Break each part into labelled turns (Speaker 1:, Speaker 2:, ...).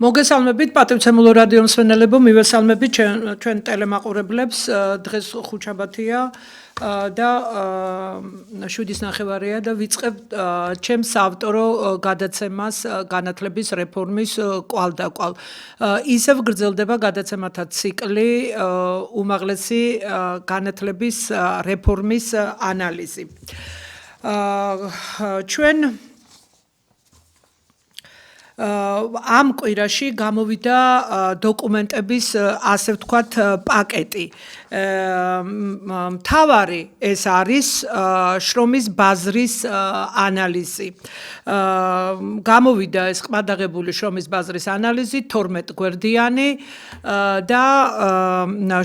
Speaker 1: მოგესალმებით პატივცემულო რადიო მსმენელებო, მივესალმებით ჩვენ ტელემაყურებლებს. დღეს ხუთშაბათია და 7:30-ია და ვიწყებთ ჩემს ავტორო გადაცემას განათლების რეფორმის კვალდაკვალ. ისევ გრძელდება გადაცემათა ციკლი უმაღლესი განათლების რეფორმის ანალიზი. ჩვენ ამ კვირაში გამოვიდა დოკუმენტების ასე ვთქვათ პაკეტი. მთავარი ეს არის შრომის ბაზრის ანალიზი. გამოვიდა ეს ყმადაღებული შრომის ბაზრის ანალიზი 12 გვერდიანი და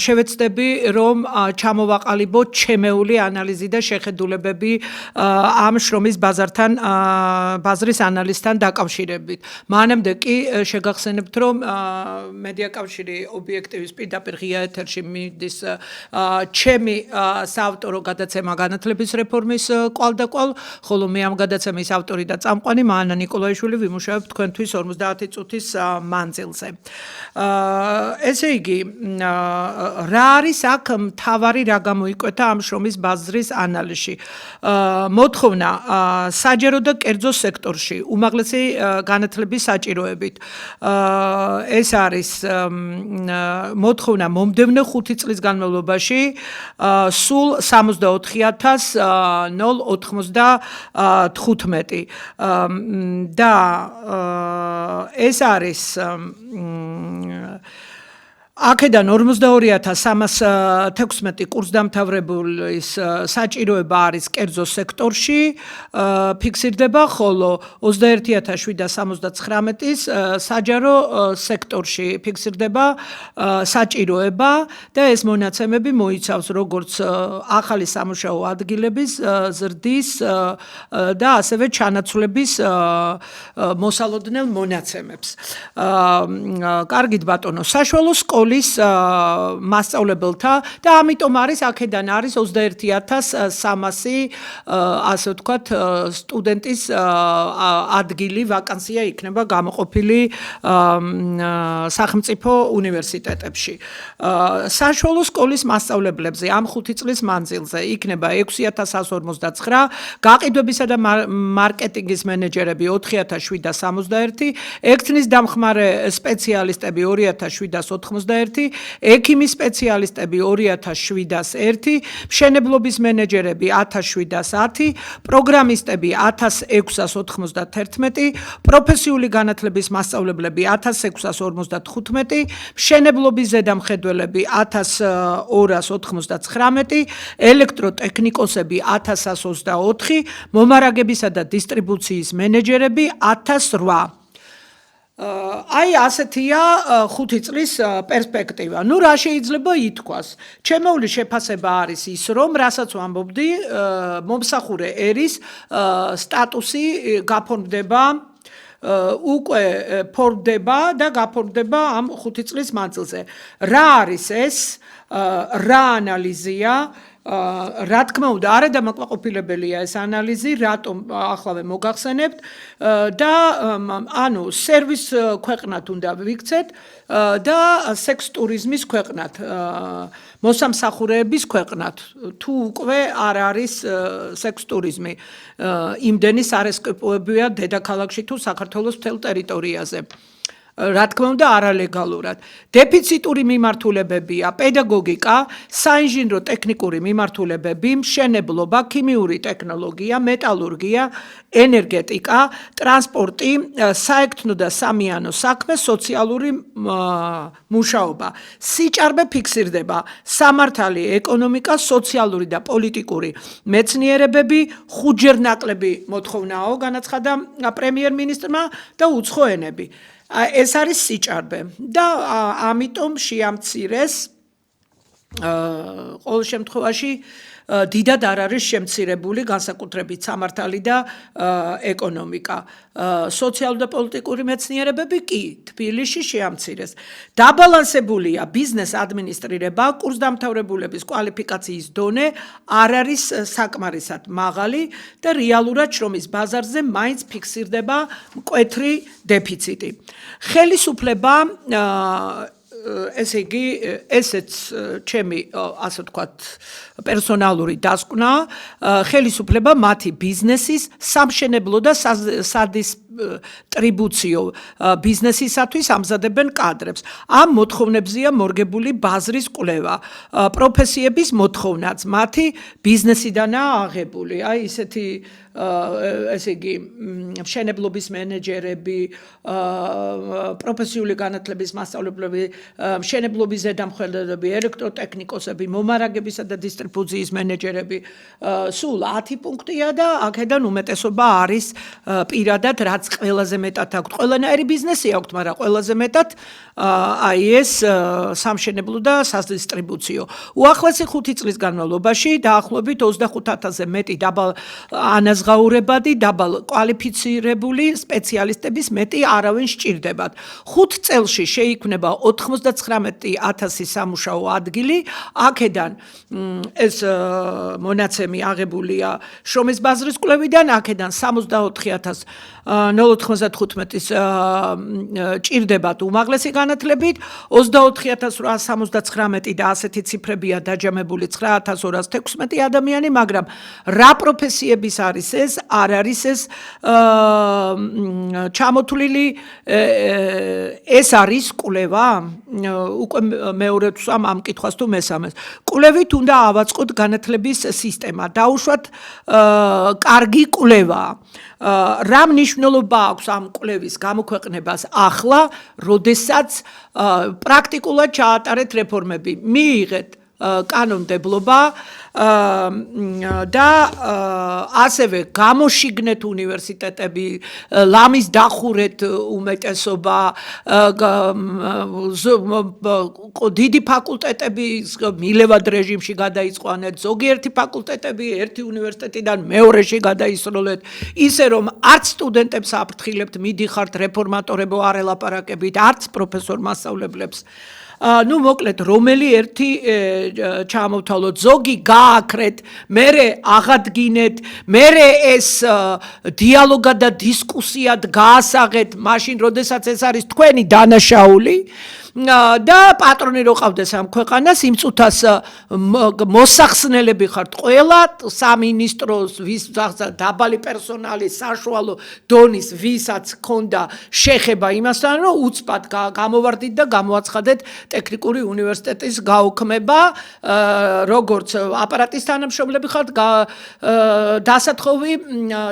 Speaker 1: შევეცდები რომ ჩამოვაყალიბოთ ჩემეული ანალიზი და შეხედულებები ამ შრომის ბაზრის ანალიზთან დაკავშირებით. მანამდე კი შეგახსენებთ რომ მედია კავშირი ობიექტივის პირდაპირ ღია ეთერში მიდის ჩემი საავტორო გადაცემა განათლების რეფორმის კვალდაკვალ, ხოლო მე ამ გადაცემის ავტორი და წამყვანი მაანა ნიკოლაიშვილი ვიმუშავებ თქვენთვის 50 წუთის მანძილზე. ესე იგი, რა არის აქ მთავარი რა გამოიკვეთა ამ შრომის ბაზრის ანალიზში? მოთხოვნა საჯარო და კერძო სექტორში უმაღლესი განათლების საჭიროებით. ეს არის მოთხოვნა მომდევნო 5 წლის განმავლობაში სულ 64,095 და ეს არის აქედან 42,316 კურსდამთავრებულის საჭიროება არის კერძო სექტორში ფიქსირდება, ხოლო 21,779-ის საჯარო სექტორში ფიქსირდება საჭიროება და ეს მონაცემები მოიცავს როგორც ახალი სამუშაო ადგილების ზრდის და ასევე ჩანაცვლების მოსალოდნელ მონაცემებს. კარგით ბატონო, საშუალო სკოლის მასწავლებელთა და ამიტომ არის აქედან არის 21,300 ასე ვთქვათ სტუდენტის ადგილი ვაკანსია იქნება გამოყოფილი სახელმწიფო უნივერსიტეტებში. საშუალო სკოლის მასწავლებლებზე ამ 5 წლის მანძილზე იქნება 6,159, გაყიდვებისა და მარკეტინგის მენეჯერები 4,761, ექთნის დამხმარე სპეციალისტები 2,791, ექიმის სპეციალისტები 2,701, მშენებლობის მენეჯერები 1,710, პროგრამისტები 1,691, პროფესიული განათლების მასწავლებლები 1,655, მშენებლობის ზედამხედველები 1,299, ელექტროტექნიკოსები 1,124, მომარაგებისა და დისტრიბუციის მენეჯერები 1,008. აი ასეთია 5 წლის პერსპექტივა. ნუ რა შეიძლება ითქვას? ჩემეული შეფასება არის ის, რომ რასაც ვამბობდი, მომსახურე ერის სტატუსი გაფორმდება უკვე ფორმდება და გაფორმდება ამ 5 წლის მანძილზე. რა არის ეს? რა ანალიზია? რა თქმა უნდა, არა დამაკმაყოფილებელია ეს ანალიზი, რატომ ახლავე მოგახსენებთ და ანუ სერვის ქვეყნად უნდა ვიქცეთ და სექს ტურიზმის ქვეყნად, მოსამსახურეების ქვეყნად. თუ უკვე არ არის სექს ტურიზმი, იმდენი სარესკიპოებია დედაქალაქში თუ საქართველოს მთელ ტერიტორიაზე. რა თქმა უნდა არალეგალურად. დეფიციტური მიმართულებებია პედაგოგიკა, საინჟინრო ტექნიკური მიმართულებები, მშენებლობა, ქიმიური ტექნოლოგია, მეტალურგია, ენერგეტიკა, ტრანსპორტი, საექთნო და სამიანო საქმე, სოციალური მუშაობა. სიჭარბე ფიქსირდება სამართალი, ეკონომიკა, სოციალური და პოლიტიკური მეცნიერებები, 5-ჯერ ნაკლები მოთხოვნაო განაცხადა პრემიერ-მინისტრმა და უცხო ენები. ეს არის სიჭარბე და ამიტომ შეამცირეს ყოველ შემთხვევაში დიდად არ არის შემცირებული განსაკუთრებით სამართალი და ეკონომიკა. სოციალური და პოლიტიკური მეცნიერებები კი თბილისში შეამცირეს. დაბალანსებულია ბიზნეს ადმინისტრირება, კურსდამთავრებულების კვალიფიკაციის დონე არ არის საკმარისად მაღალი და რეალურად შრომის ბაზარზე მაინც ფიქსირდება მკვეთრი დეფიციტი. ხელისუფლება ესე იგი ესეც ჩემი ასე ვთქვათ პერსონალური დასკვნა ხელისუფლება მათი ბიზნესის სამშენებლო და სადისტრიბუციო ბიზნესისათვის ამზადებენ კადრებს. ამ მოთხოვნებზეა მორგებული ბაზრის კვლევა. პროფესიების მოთხოვნაც მათი ბიზნესიდანაა აღებული. აი ისეთი ესე იგი მშენებლობის მენეჯერები, პროფესიული განათლების მასწავლებლები, მშენებლობის ზედამხედველები, ელექტროტექნიკოსები, მომარაგებისა და დისტრიბუციის მენეჯერები, სულ 10 პუნქტია და აქედან უმეტესობა არის პირადად, რაც ყველაზე მეტად აქვს. ყველანაირი ბიზნესი აქვს, მაგრამ ყველაზე მეტად აი ეს სამშენებლო და სადისტრიბუციო. უახლესი 5 წლის განმავლობაში დაახლოებით 25,000-ზე მეტი დაბალ ანაზღაურებადი, დაბალ კვალიფიცირებული სპეციალისტების მეტი არავინ სჭირდებათ. 5 წელში შეიქმნება 99,000 სამუშაო ადგილი. აქედან ეს მონაცემი აღებულია შრომის ბაზრის კვლევიდან, აქედან 64,095-ის ჭირდებათ უმაღლესი განათლებით, 24,879 და ასეთი ციფრებია დაჯამებული 9,216 ადამიანი, მაგრამ რა პროფესიების არის ეს? არ არის ეს ჩამოთვლილი, ეს არის კვლევა? უკვე მეორედ ვსვამ ამ კითხვას თუ მესამეს. კვლევით უნდა ავაწყოთ განათლების სისტემა, დაუშვათ კარგი კვლევა. რა მნიშვნელობა აქვს ამ კვლევის გამოქვეყნებას ახლა, როდესაც პრაქტიკულად ჩაატარეთ რეფორმები, მიიღეთ კანონმდებლობა და ასევე გამოშიგნეთ უნივერსიტეტები, ლამის დახურეთ უმეტესობა, დიდი ფაკულტეტები მილევად რეჟიმში გადაიწყვალეთ, ზოგიერთი ფაკულტეტები ერთი უნივერსიტეტიდან მეორეში გადაისროლეთ, ისე რომ არც სტუდენტებს აფრთხილებთ, მიდიხართ რეფორმატორებო არ ელაპარაკებით, არც პროფესორ მასწავლებლებს. ნუ მოკლედ რომელი ერთი ჩამოვთვალოთ, ზოგი გააქრეთ, მერე აღადგინეთ, მერე ეს დიალოგად და დისკუსიად გაასაღეთ, მაშინ როდესაც ეს არის თქვენი დანაშაული და პატრონი რო ყავდეს ამ ქვეყანას, იმ წუთას მოსახსნელები ხართ ყველა სამინისტროს, ვის დაბალი პერსონალი, საშუალო დონის, ვისაც ჰქონდა შეხება იმასთან, რომ უცბად გამოვარდით და გამოაცხადეთ ტექნიკური უნივერსიტეტის გაუქმება, როგორც აპარატის თანამშრომლები ხართ, დასათხოვი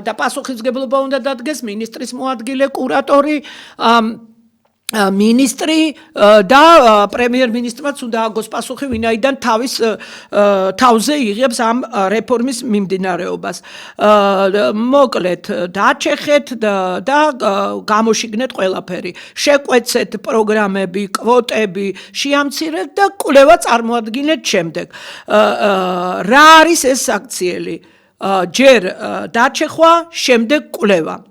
Speaker 1: და პასუხისმგებლობა უნდა დადგეს მინისტრის მოადგილე, კურატორი, მინისტრი და პრემიერ-მინისტრმაც უნდა აგოს პასუხი, ვინაიდან თავზე იღებს ამ რეფორმის მიმდინარეობას. მოკლედ, დაჩეხეთ და გამოშიგნეთ ყველაფერი. შეკვეცეთ პროგრამები, კვოტები, შეამცირეთ და კვლევა წარმოადგინეთ შემდეგ. რა არის ეს საქციელი? ჯერ დაჩეხვა, შემდეგ კვლევა.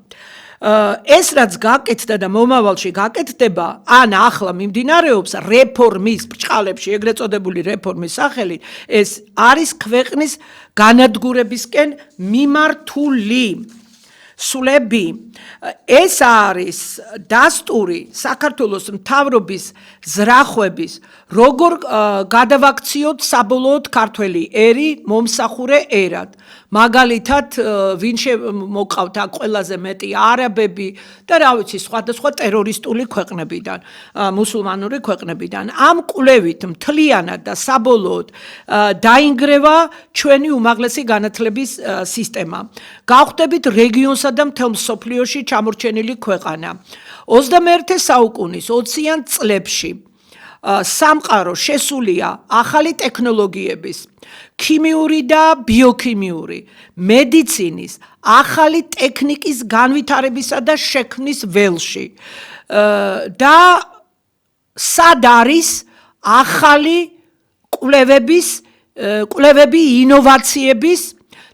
Speaker 1: ეს რაც გაკეთდა და მომავალში გაკეთდება, ან ახლა მიმდინარეობს რეფორმის ბრჭყალებში, ეგრეთ წოდებული რეფორმის სახელით, ეს არის ქვეყნის განადგურებისკენ მიმართული სულები. ეს არის დასტური საქართველოს მთავრობის ზრახვების, როგორ გადავაქციოთ საბოლოოდ ქართველი ერი, მომსახურე ერად. მაგალითად, ვინ შემოყავთ აქ ყველაზე მეტი არაბები და რა ვიცი, სხვადასხვა ტერორისტული ქვეყნებიდან, მუსულმანური ქვეყნებიდან. ამ კვლევით მთლიანად და საბოლოოდ დაინგრევა ჩვენი უმაღლესი განათლების სისტემა. გავხდებით რეგიონსა და მთელ მსოფლიოში ჩამორჩენილი ქვეყანა. 21 საუკუნის 20-იან წლებში სამყარო შესულია ახალი ტექნოლოგიების, ქიმიური და ბიოქიმიური, მედიცინის, ახალი ტექნიკის განვითარებისა და შექმნის ველში. და სად არის ახალი კვლევები, ინოვაციების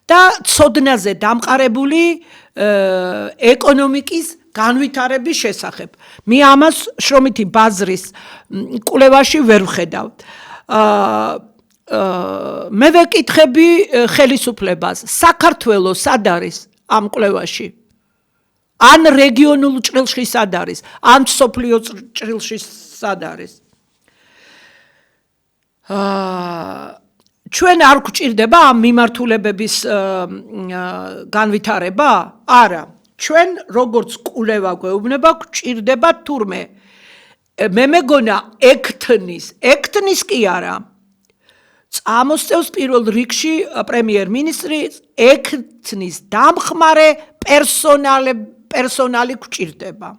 Speaker 1: და ცოდნაზე დამყარებული ეკონომიკის განვითარების შესახებ. მე ამას შრომითი ბაზრის კვლევაში ვერ ვხედავ. მე ვეკითხები ხელისუფლებას, საქართველოს სად არის ამ კვლევაში? ან რეგიონულ ჭრილში სად არის? ან სოფლიო ჭრილში სად არის? ჩვენ არ გვჭირდება ამ მიმართულებების განვითარება? არა. ჩვენ როგორც კვლევა გვეუბნება, გვჭირდება თურმე. მე მეგონა ექთნის კი არა. წამოსწევს პირველ რიგში პრემიერ-მინისტრი ექთნის დამხმარე პერსონალი გვჭირდება.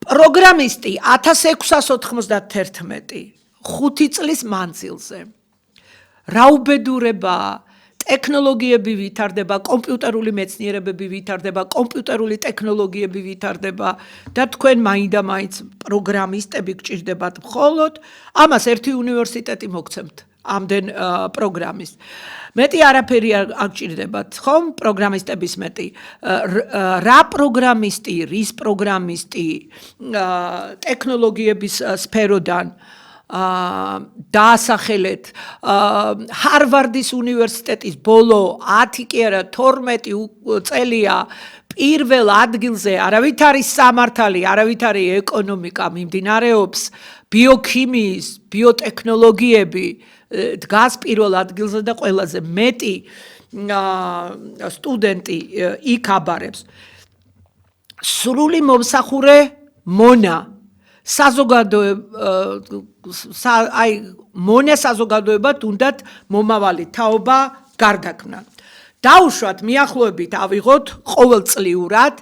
Speaker 1: პროგრამისტი 1691 5 წლის მანძილზე. რა უბედურება, ტექნოლოგიები ვითარდება, კომპიუტერული მეცნიერებები ვითარდება, კომპიუტერული ტექნოლოგიები ვითარდება და თქვენ მაინდა-მაინც პროგრამისტები გჭირდებათ მხოლოდ, ამას ერთი უნივერსიტეტი მოგცემთ ამდენ პროგრამის. მეტი არაფერი არ გჭირდებათ, ხომ? პროგრამისტების მეტი. რა პროგრამისტი, რის პროგრამისტი ტექნოლოგიების სფეროდან დაასახელეთ ჰარვარდის უნივერსიტეტის ბოლო 10 კი არა 12 წელია პირველ ადგილზე არავით არის სამართალი, არავით არის ეკონომიკა, მიმდინარეობს ბიოქიმიის, ბიოტექნოლოგიები დგას პირველ ადგილზე და ყველაზე მეტი სტუდენტი იქ აბარებს. სრული მომსახურე მონა მონა საზოგადოებად უნდათ მომავალი თაობა გარდაქმნან. დაუშვათ მიახლოებით ავიღოთ ყოველწლიურად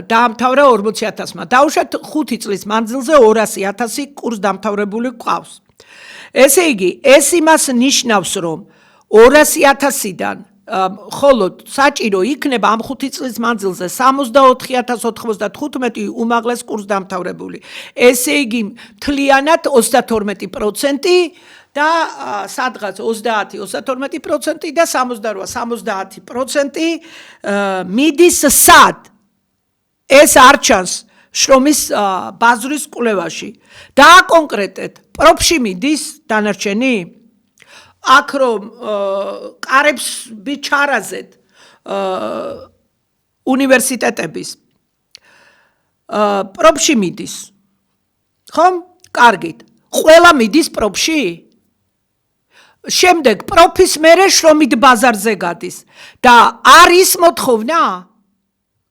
Speaker 1: დაამთავრა 40,000-მა. დაუშვათ 5 წლის მანძილზე 200,000 კურსდამთავრებული გვყავს. ესე იგი, ეს იმას ნიშნავს, რომ 200,000-დან ხოლოდ საჭირო იქნება ამ 5 წლის მანძილზე 64,095 უმაღლეს კურსდამთავრებული. ესე იგი, მთლიანად 32% და სადღაც 30-32% და 68-70% მიდის სად? ეს არ ჩანს შრომის ბაზრის კვლევაში. დააკონკრეტეთ, პროფში მიდის დანარჩენი? აქ რომ კარებს ბიჩარაზეთ უნივერსიტეტების პროფში მიდის. ხომ? კარგით. ყველა მიდის პროფში? შემდეგ პროფის მერე შრომით ბაზარზე გადის და არის მოთხოვნა?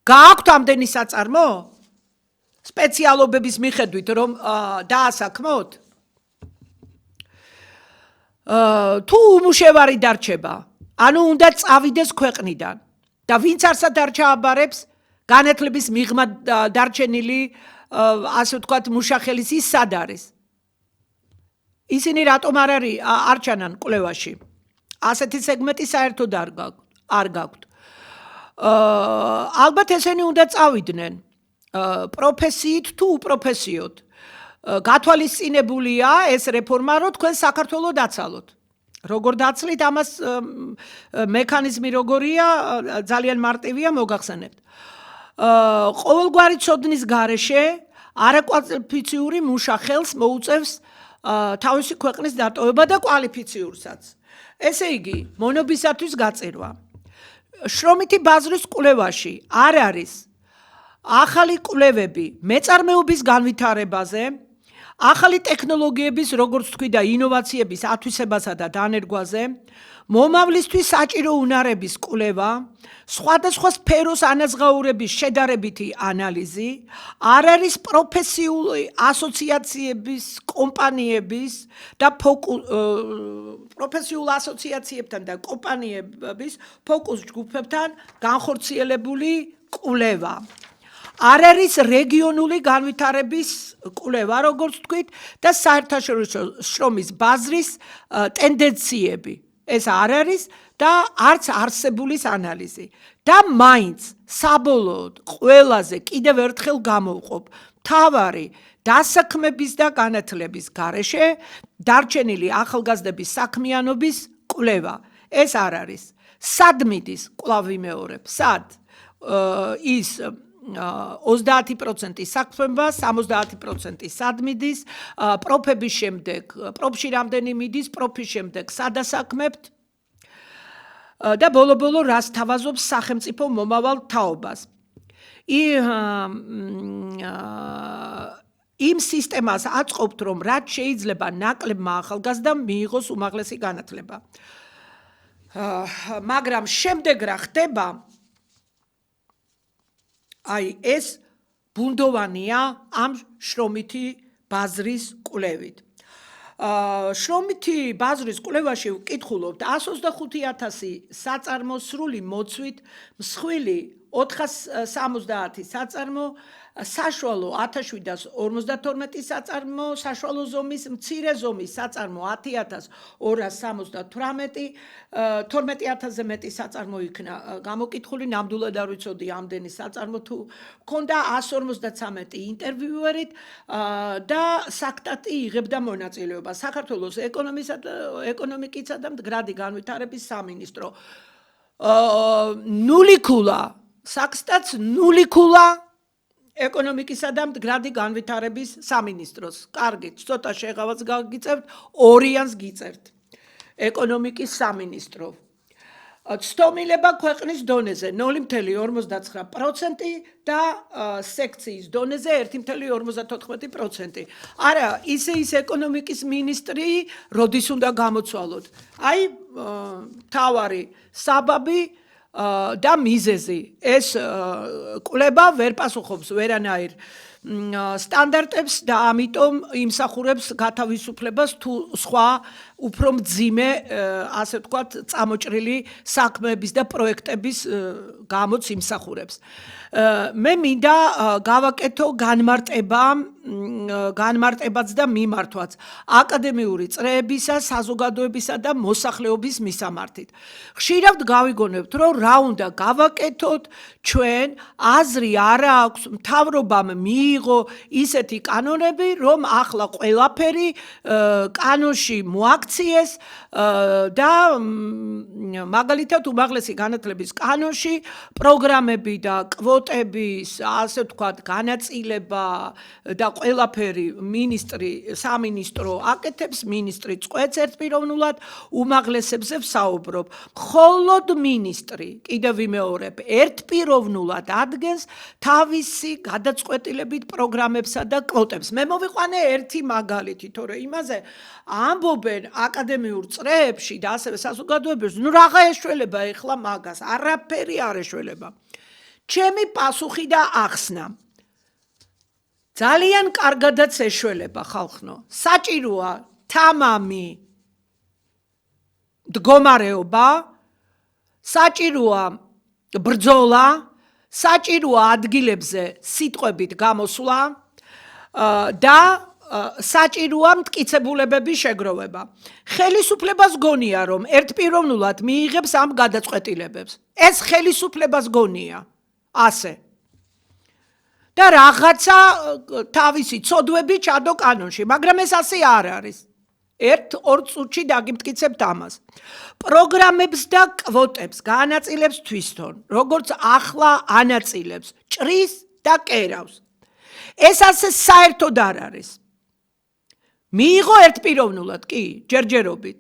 Speaker 1: გააქვთ ამდენი საწარმო? სპეციალობების მიხედვით რომ დაასაქმოთ? თუ უმუშევარი დარჩება, ანუ უნდა წავიდეს ქვეყნიდან და ვინც არსად არ ჩააბარებს განათლების მიღმა დარჩენილი ასე ვთქვათ მუშახელის ის სად არის? ისინი რატომ არ ჩანან კვლევაში? ასეთი სეგმენტი საერთოდ არ გაქვთ. ალბათ ესენი უნდა წავიდნენ პროფესიით თუ უპროფესიოდ. გათვალისწინებულია ეს რეფორმა, რომ თქვენ საქართველოს დაცალოთ. როგორ დაცლით ამას მექანიზმი როგორია, ძალიან მარტივია, მოგახსენებთ. ყოველგვარი ცოდნის გარეშე არაკვალიფიციური მუშახელს მოუწევს თავისი ქვეყნის დატოვება და კვალიფიციურსაც. ესე იგი, მონობისათვის გაწირვა. შრომითი ბაზრის კვლევაში არ არის ახალი კვლევები მეწარმეობის განვითარებაზე, ახალი ტექნოლოგიების, როგორც თქვი და ინოვაციების ათვისებასა და დანერგვაზე, მომავლისთვის საჭირო უნარების კვლევა, სხვადასხვა სფეროს ანაზღაურების შედარებითი ანალიზი, არ არის პროფესიული ასოციაციების, კომპანიების და პროფესიულ ასოციაციებთან და კომპანიების ფოკუს ჯგუფებთან განხორციელებული კვლევა. არ არის რეგიონული განვითარების კვლევა, როგორც თქვით, და საერთაშორისო შრომის ბაზრის ტენდენციები. ეს არ არის და არც არსებულის ანალიზი. და მაინც საბოლოოდ ყველაზე კიდევ ერთხელ გამოვყოფ მთავარი დასაქმების და განათლების გარეშე დარჩენილი ახალგაზრდების საქმიანობის კვლევა. ეს არ არის. სად მიდის, კვლავ ვიმეორებ, სად ის 30% საქმება, 70% სად მიდის, პროფების შემდეგ, პროფში რამდენი მიდის, პროფის შემდეგ სადასაქმებთ და ბოლო-ბოლო რას თავაზობს სახელმწიფო მომავალ თაობას. იმ სისტემას აწყობთ, რომ რაც შეიძლება ნაკლებმა ახალგაზრდამ მიიღოს უმაღლესი განათლება. მაგრამ შემდეგ რა ხდება? ეს ბუნდოვანია ამ შრომითი ბაზრის კვლევით. შრომითი ბაზრის კვლევაში ვკითხულობთ 125,000 საწარმოს სრული მოცვით მსხვილი 470 საწარმო, საშუალო 1752 საწარმო, საშუალო ზომის, მცირე ზომის საწარმო 10,278, 12,000-ზე მეტი საწარმო იქნა გამოკითხული, ნამდვილად არ ვიცოდი ამდენი საწარმო თუ ჰქონდა 153 ინტერვიუერით და საქტატი იღებდა მონაწილეობა საქართველოს ეკონომიკისა და მდგრადი განვითარების სამინისტრო. ნული ქულა საქსტატს ნული ქულა ეკონომიკისა და მდგრადი განვითარების სამინისტროს. კარგით, ცოტა შეღავაც გაგიწევთ, ორიანს გიწერთ. ეკონომიკის სამინისტრო. ცდომილება ქვეყნის დონეზე 0,59% და სექციის დონეზე 1,54%. არა, ის ეკონომიკის მინისტრი როდის უნდა გამოცვალოთ. აი, მთავარი საბაბი და მიზეზი. ეს კვლევა ვერ პასუხობს ვერანაირ სტანდარტებს და ამიტომ იმსახურებს გათავისუფლებას თუ სხვა უფრო მძიმე, ასე ვთქვათ, წამოჭრილი საქმეების და პროექტების გამოც იმსახურებს. მე მინდა გავაკეთო განმარტებაც და მიმართვაც აკადემიური წრეებისა, საზოგადოებისა და მოსახლეობის მისამართით. ხშირად გავიგონებთ, რომ რა უნდა გავაკეთოთ ჩვენ, აზრი არა აქვს, მთავრობამ მიიღო ისეთი კანონები, რომ ახლა ყველაფერი კანონში მოაქციეს და მაგალითად უმაღლესი განათლების კანონში პროგრამები და კვოტების, ასე ვთქვათ, განაწილება და ყველაფერი სამინისტრო აკეთებს, მინისტრი წყვეტს ერთპიროვნულად, უმაღლესებზე ვსაუბრობ. მხოლოდ მინისტრი, კიდევ ვიმეორებ, ერთპიროვნულად ადგენს თავისი გადაწყვეტილებით პროგრამებსა და კვოტებს. მე მოვიყვანე ერთი მაგალითი, თორე იმაზე ამბობენ აკადემიურ წრეებში და ასევე საზოგადოებაში, ნუ რაღა ეშველება ეხლა მაგას, არაფერი არ ეშველება. ჩემი პასუხი და ახსნა. ძალიან კარგადაც ეშველება ხალხნო. საჭიროა თამამი მდგომარეობა, საჭიროა ბრძოლა, საჭიროა ადგილებზე სიტყვებით გამოსვლა და საჭიროა მტკიცებულებების შეგროვება. ხელისუფლებას გონია, რომ ერთპიროვნულად მიიღებს ამ გადაწყვეტილებებს. ეს ხელისუფლებას გონია. ასე. და რაღაცა თავისი ცოდვები ჩადო კანონში, მაგრამ ეს ასე არ არის. 1-2 წუთში დაგიმტკიცებთ ამას. პროგრამებს და კვოტებს გაანაწილებს თვისთონ, როგორც ახლა ანაწილებს, ჭრის და კერავს. ეს ასე საერთოდ არ არის. მიიღო ერთპიროვნულად, კი, ჯერჯერობით.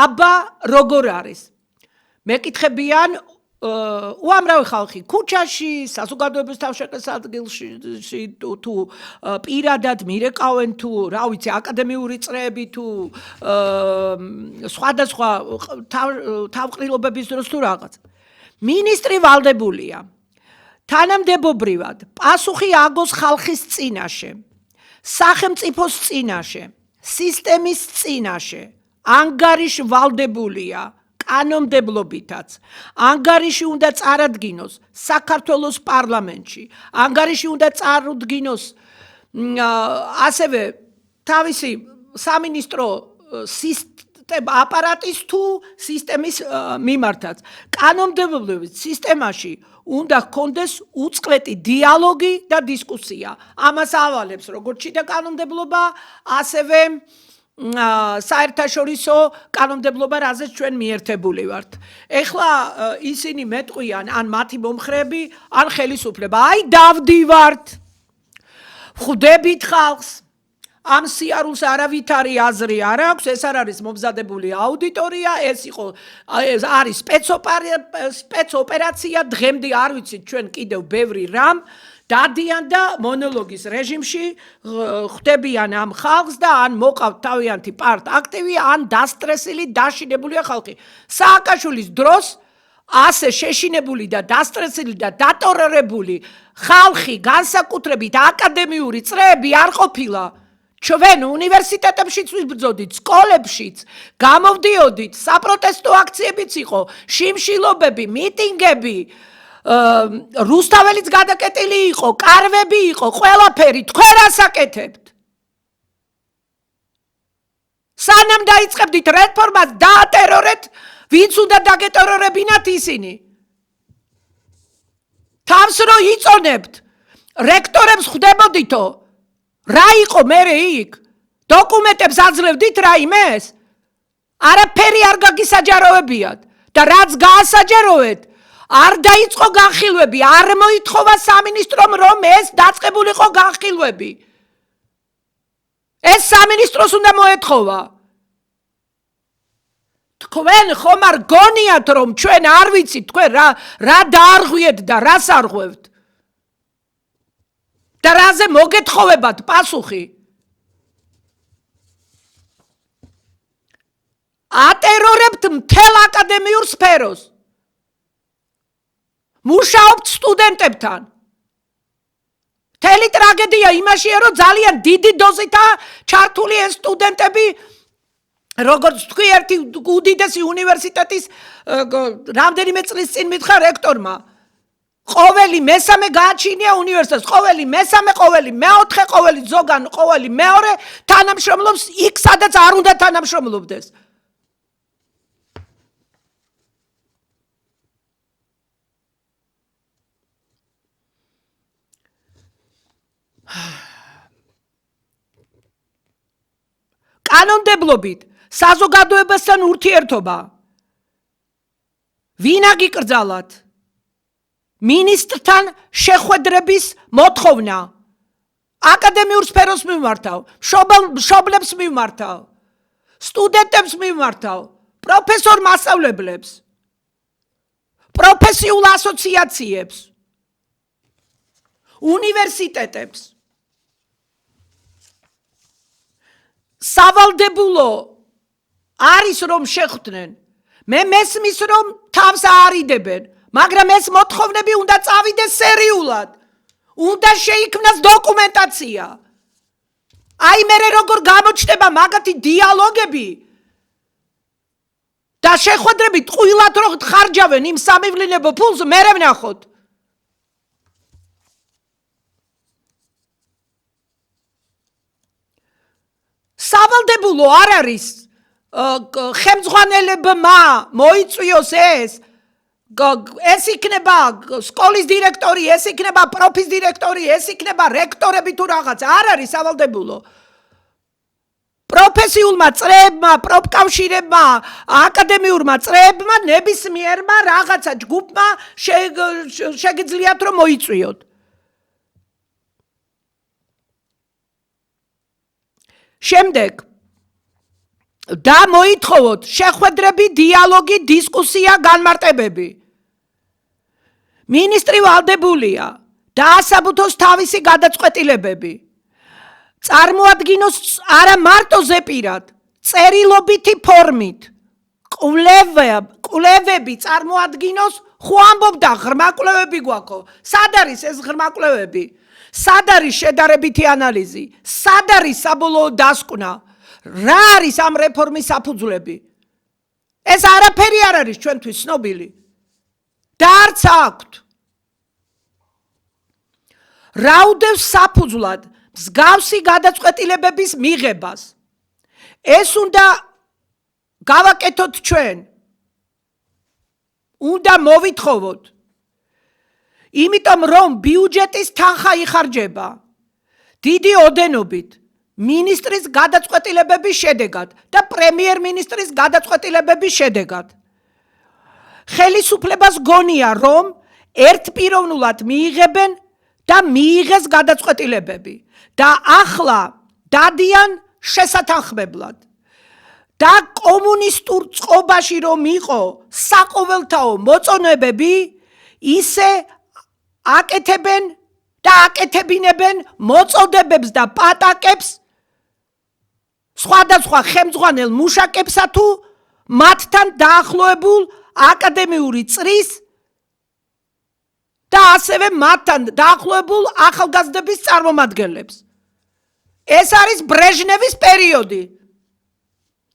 Speaker 1: აბა როგორ არის? მეკითხებიან უამრავი ხალხი ქუჩაში, საზოგადოების თავშეყრის ადგილში თუ პირადად მირეკავენ თუ, რა ვიცი, აკადემიური წრეები თუ სხვადასხვა თავყრილობების დროს თუ რაღაც. მინისტრი ვალდებულია თანამდებობრივად პასუხი აგოს ხალხის წინაშე, სახელმწიფოს წინაშე, სისტემის წინაშე, ანგარიში ვალდებულია კანონმდებლობითაც. ანგარიში უნდა წარადგინოს საქართველოს პარლამენტში. ანგარიში უნდა წარუდგინოს ასევე თავისი სამინისტრო აპარატის თუ სისტემის მიმართაც. კანონმდებლობის სისტემაში უნდა ჰქონდეს უწყლეტი დიალოგი და დისკუსია. ამას ავალებს როგორც შიდა კანონმდებლობა, ასევე საერთაშორისო კანონმდებლობა, რაზეც ჩვენ მიერთებული ვართ. ეხლა ისინი მეტყვიან, ან მათი მომხრეები, ან ხელისუფლება. აი დავდივართ. ხვდებით ხალხს. ამ სიარულს არავითარი აზრი არ აქვს, ეს არ არის მომზადებული აუდიტორია, ეს არის სპეცოპერაცია, დღემდე არ ვიცით ჩვენ კიდევ ბევრი რამ, დადიან და მონოლოგის რეჟიმში ხვდებიან ამ ხალხს და ან მოყავთ თავიანთი პარტ-აქტივი, ან დასტრესილი, დაშინებულია ხალხი. სააკაშვილის დროს ასე შეშინებული და დასტრესილი და დატორერებული ხალხი, განსაკუთრებით აკადემიური წრეები არ ყოფილა. ჩვენ უნივერსიტეტებშიც ვიბრძოდით, სკოლებშიც, გამოვდიოდით, საპროტესტო აქციებიც იყო, შიმშილობები, მიტინგები, რუსთაველიც გადაკეტილი იყო, კარვები იყო, ყველაფერი, თქვენ ასაკეთებთ. სანამ დაიწყებდით რეფორმას, დაატერორეთ, ვინც უნდა დაგეტერორებინათ ისინი. თავს რო იწონებთ, რექტორებს ხვდებოდითო, რა იყო მერე იქ? დოკუმენტებს აძლევდით რაიმეს? არაფერი არ გაგისაჯაროებიათ და რაც გაასაჯაროეთ, არ დაიწყო განხილვები, არ მოითხოვა სამინისტრომ რომ ეს დაწყებულიყო განხილვები. ეს სამინისტროს უნდა მოეთხოვა. თქვენ ხომ არ გონიათ რომ ჩვენ არ ვიცით თქვენ რა დაარღვიეთ და რას არღვევთ? და რაზე მოგეთხოვებათ პასუხი? ატერორებთ მთელ აკადემიურ სფეროს. მუშაობთ სტუდენტებთან. მთელი ტრაგედია იმაშია, რომ ძალიან დიდი დოზითაა ჩართული ეს სტუდენტები, როგორც თქვი, ერთი უდიდესი უნივერსიტეტის რამდენიმე წლის წინ მითხრა რექტორმა. ყოველი მესამე გააჩინია უნივერსიტეტს, ყოველი მესამე, ყოველი მეოთხე, ყოველი ზოგან, ყოველი მეორე თანამშრომლობს იქ, სადაც არ უნდა თანამშრომლობდეს. კანონმდებლობით საზოგადოებასთან ურთიერთობა. ვინ აგიკრძალათ? მინისტრთან შეხვედრების მოთხოვნა. აკადემიურ სფეროს მიმართავ, მშობლებს მიმართავ, სტუდენტებს მიმართავ, პროფესორ მასწავლებლებს, პროფესიულ ასოციაციებს, უნივერსიტეტებს. სავალდებულო არის რომ შეხვდნენ. მე მესმის რომ თავს აარიდებენ, მაგრამ ეს მოთხოვნები უნდა წავიდეს სერიულად. უნდა შეიქმნას დოკუმენტაცია. აი მერე როგორ გამოჩნდება მაგათი დიალოგები და შეხვედრები ტყუილად რო ხარჯავენ იმ სამივლინებო ფულს, მერე ვნახოთ. სავალდებულო არ არის ხელმძღვანელებმა მოიწვიოს ეს იქნება სკოლის დირექტორი, ეს იქნება პროფის დირექტორი, ეს იქნება რექტორები თუ რაღაც. არ არის სავალდებულო. პროფესიულმა წრეებმა, პროფკავშირებმა, აკადემიურმა წრეებმა, ნებისმიერმა რაღაცა ჯგუფმა შეგიძლიათ რომ მოიწვიოთ. შემდეგ და მოითხოვოთ შეხვედრები, დიალოგი, დისკუსია, განმარტებები. მინისტრი ვალდებულია დაასაბუთოს თავისი გადაწყვეტილებები. წარმოადგინოს არა მარტო ზეპირად, წერილობითი ფორმით. კვლევები წარმოადგინოს, ხო ამბობდა ღრმა კვლევები გვაქვს. სად არის ეს ღრმა კვლევები? სად არის შედარებითი ანალიზი? სად არის საბოლოო დასკვნა? რა არის ამ რეფორმის საფუძვლები? ეს არაფერი არ არის ჩვენთვის ცნობილი. და არც აქვთ. რა უდევს საფუძვლად მსგავსი გადაწყვეტილებების მიღებას? ეს უნდა გავაკეთოთ ჩვენ. უნდა მოვითხოვოთ. იმიტომ რომ ბიუჯეტის თანხა იხარჯება დიდი ოდენობით მინისტრის გადაწყვეტილებების შედეგად და პრემიერ-მინისტრის გადაწყვეტილებების შედეგად. ხელისუფლებას გონია რომ ერთპიროვნულად მიიღებენ და მიიღეს გადაწყვეტილებები და ახლა დადიან შესათანხმებლად. და კომუნისტურ წყობაში რომ იყო საყოველთაო მოწონებები, ისე აკეთებენ და აკეთებინებენ მოწოდებებს და პატაკებს სხვადასხვა ხელმძღვანელ მუშაკებსა თუ მათთან დაახლოებულ აკადემიური წრის და ასევე მათთან დაახლოებულ ახალგაზრდების წარმომადგენლებს. ეს არის ბრეჟნევის პერიოდი.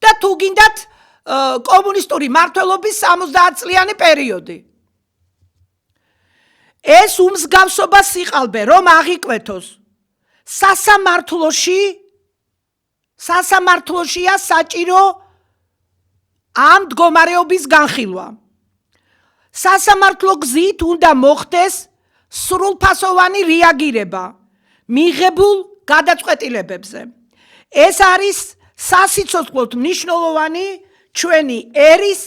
Speaker 1: და თუ გინდათ კომუნისტური მმართველობის 70-წლიანი პერიოდი. ეს უმსგავსობა სიყალბე რომ აღიკვეთოს. სასამართლოშია საჭირო ამ მდგომარეობის განხილვა. სასამართლო გზით უნდა მოხდეს სრულფასოვანი რეაგირება მიღებულ გადაწყვეტილებებზე. ეს არის სასიცოცხლოდ მნიშვნელოვანი ჩვენი ერის